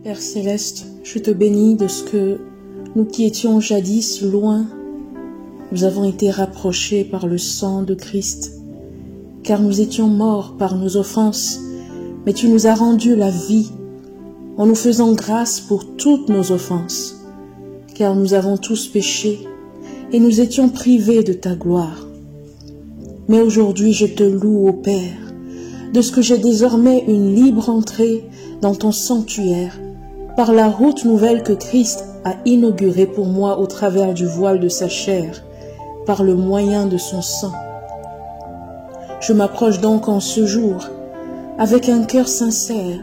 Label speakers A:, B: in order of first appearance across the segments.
A: Père Céleste, je te bénis de ce que nous qui étions jadis loin, nous avons été rapprochés par le sang de Christ, car nous étions morts par nos offenses, mais tu nous as rendu la vie en nous faisant grâce pour toutes nos offenses, car nous avons tous péché et nous étions privés de ta gloire. Mais aujourd'hui je te loue, ô Père, de ce que j'ai désormais une libre entrée dans ton sanctuaire, par la route nouvelle que Christ a inaugurée pour moi au travers du voile de sa chair, par le moyen de son sang. Je m'approche donc en ce jour, avec un cœur sincère,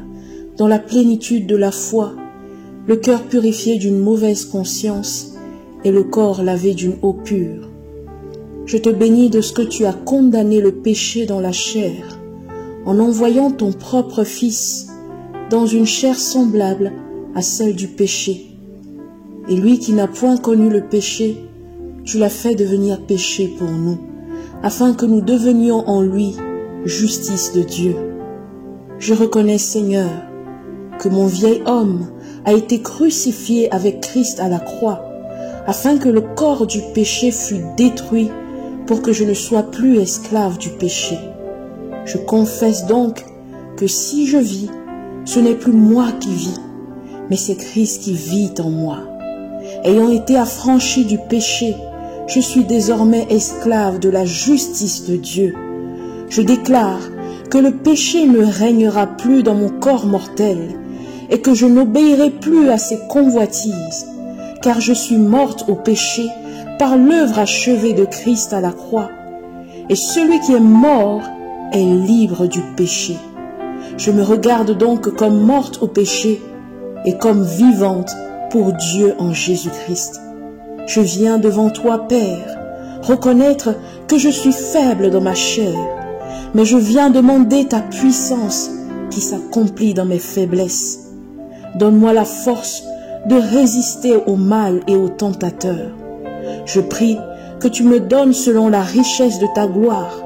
A: dans la plénitude de la foi, le cœur purifié d'une mauvaise conscience et le corps lavé d'une eau pure. Je te bénis de ce que tu as condamné le péché dans la chair, en envoyant ton propre Fils dans une chair semblable à celle du péché. Et lui qui n'a point connu le péché, tu l'as fait devenir péché pour nous, afin que nous devenions en lui justice de Dieu. Je reconnais, Seigneur, que mon vieil homme a été crucifié avec Christ à la croix, afin que le corps du péché fût détruit pour que je ne sois plus esclave du péché. Je confesse donc que si je vis, ce n'est plus moi qui vis, mais c'est Christ qui vit en moi. Ayant été affranchi du péché, je suis désormais esclave de la justice de Dieu. Je déclare que le péché ne régnera plus dans mon corps mortel et que je n'obéirai plus à ses convoitises, car je suis morte au péché par l'œuvre achevée de Christ à la croix. Et celui qui est mort est libre du péché. Je me regarde donc comme morte au péché et comme vivante pour Dieu en Jésus-Christ. Je viens devant toi, Père, reconnaître que je suis faible dans ma chair, mais je viens demander ta puissance qui s'accomplit dans mes faiblesses. Donne-moi la force de résister au mal et aux tentateurs. Je prie que tu me donnes selon la richesse de ta gloire,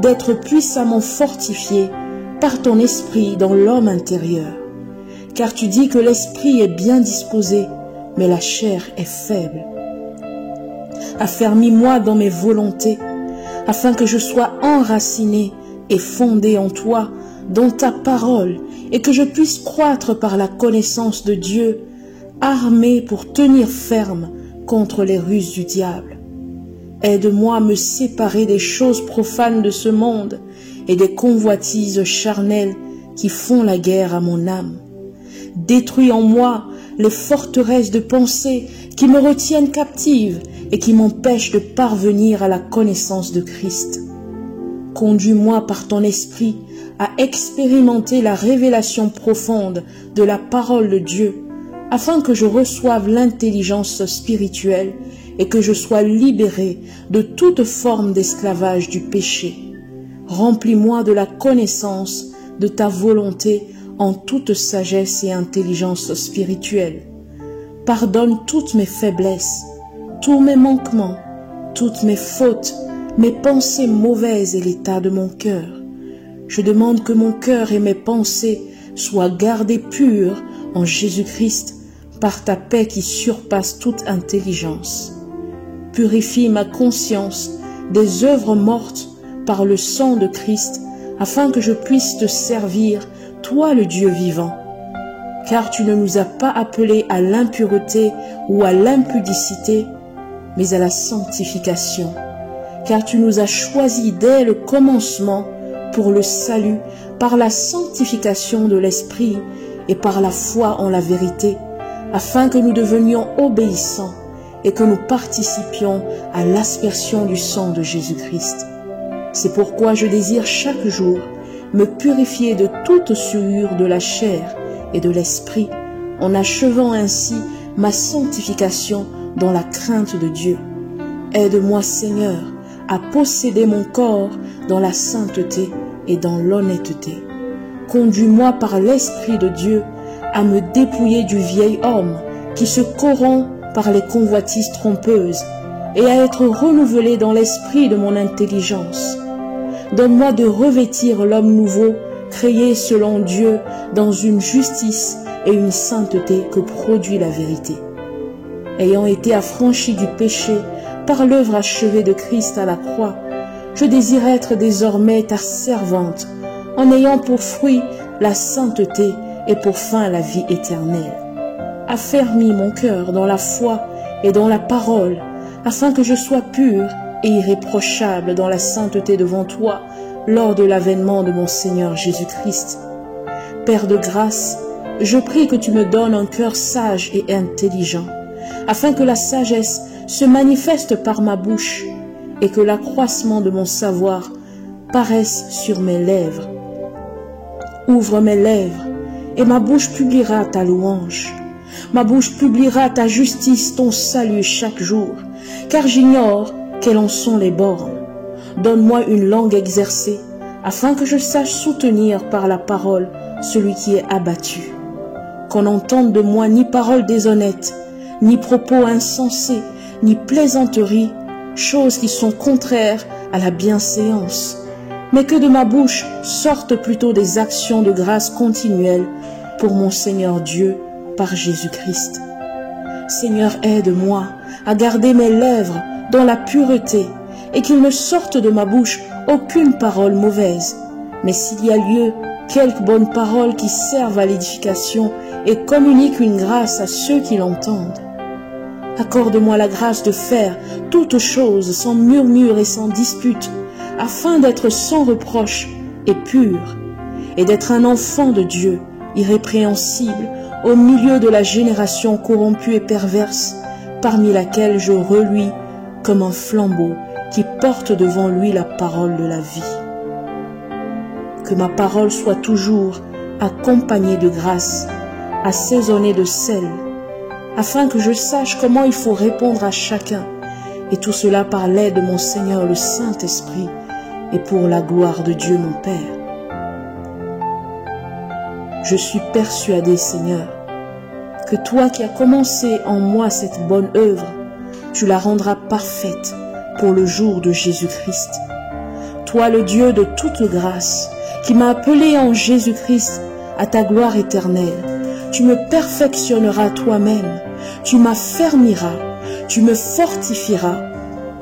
A: d'être puissamment fortifié par ton esprit dans l'homme intérieur. Car tu dis que l'esprit est bien disposé, mais la chair est faible. Affermis-moi dans mes volontés, afin que je sois enraciné et fondé en toi, dans ta parole, et que je puisse croître par la connaissance de Dieu, armé pour tenir ferme contre les ruses du diable. Aide-moi à me séparer des choses profanes de ce monde et des convoitises charnelles qui font la guerre à mon âme. Détruis en moi les forteresses de pensée qui me retiennent captive et qui m'empêchent de parvenir à la connaissance de Christ. Conduis-moi par ton esprit à expérimenter la révélation profonde de la parole de Dieu, afin que je reçoive l'intelligence spirituelle et que je sois libéré de toute forme d'esclavage du péché. Remplis-moi de la connaissance de ta volonté en toute sagesse et intelligence spirituelle. Pardonne toutes mes faiblesses, tous mes manquements, toutes mes fautes, mes pensées mauvaises et l'état de mon cœur. Je demande que mon cœur et mes pensées soient gardés purs en Jésus-Christ par ta paix qui surpasse toute intelligence. Purifie ma conscience des œuvres mortes par le sang de Christ, afin que je puisse te servir, toi le Dieu vivant. Car tu ne nous as pas appelés à l'impureté ou à l'impudicité, mais à la sanctification. Car tu nous as choisis dès le commencement pour le salut, par la sanctification de l'Esprit et par la foi en la vérité, afin que nous devenions obéissants et que nous participions à l'aspersion du sang de Jésus-Christ. C'est pourquoi je désire chaque jour me purifier de toute souillure de la chair et de l'esprit, en achevant ainsi ma sanctification dans la crainte de Dieu. Aide-moi, Seigneur, à posséder mon corps dans la sainteté et dans l'honnêteté. Conduis-moi par l'Esprit de Dieu à me dépouiller du vieil homme qui se corrompt par les convoitises trompeuses et à être renouvelé dans l'esprit de mon intelligence. Donne-moi de revêtir l'homme nouveau, créé selon Dieu dans une justice et une sainteté que produit la vérité. Ayant été affranchi du péché par l'œuvre achevée de Christ à la croix, je désire être désormais ta servante, en ayant pour fruit la sainteté et pour fin la vie éternelle. Affermis mon cœur dans la foi et dans la parole, afin que je sois pur et irréprochable dans la sainteté devant toi lors de l'avènement de mon Seigneur Jésus-Christ. Père de grâce, je prie que tu me donnes un cœur sage et intelligent, afin que la sagesse se manifeste par ma bouche et que l'accroissement de mon savoir paraisse sur mes lèvres. Ouvre mes lèvres et ma bouche publiera ta louange. Ma bouche publiera ta justice, ton salut chaque jour, car j'ignore quelles en sont les bornes. Donne-moi une langue exercée, afin que je sache soutenir par la parole celui qui est abattu. Qu'on n'entende de moi ni parole déshonnête, ni propos insensés, ni plaisanteries, choses qui sont contraires à la bienséance, mais que de ma bouche sortent plutôt des actions de grâce continuelles pour mon Seigneur Dieu par Jésus-Christ. Seigneur, aide-moi à garder mes lèvres dans la pureté et qu'il ne sorte de ma bouche aucune parole mauvaise, mais s'il y a lieu, quelques bonnes paroles qui servent à l'édification et communiquent une grâce à ceux qui l'entendent. Accorde-moi la grâce de faire toutes choses sans murmure et sans dispute, afin d'être sans reproche et pur, et d'être un enfant de Dieu, irrépréhensible, au milieu de la génération corrompue et perverse, parmi laquelle je reluis comme un flambeau qui porte devant lui la parole de la vie. Que ma parole soit toujours accompagnée de grâce, assaisonnée de sel, afin que je sache comment il faut répondre à chacun, et tout cela par l'aide de mon Seigneur le Saint-Esprit, et pour la gloire de Dieu mon Père. Je suis persuadé, Seigneur, que toi qui as commencé en moi cette bonne œuvre, tu la rendras parfaite pour le jour de Jésus-Christ. Toi, le Dieu de toute grâce, qui m'as appelé en Jésus-Christ à ta gloire éternelle, tu me perfectionneras toi-même, tu m'affermiras, tu me fortifieras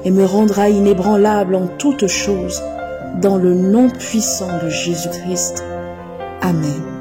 A: et me rendras inébranlable en toutes choses, dans le nom puissant de Jésus-Christ. Amen.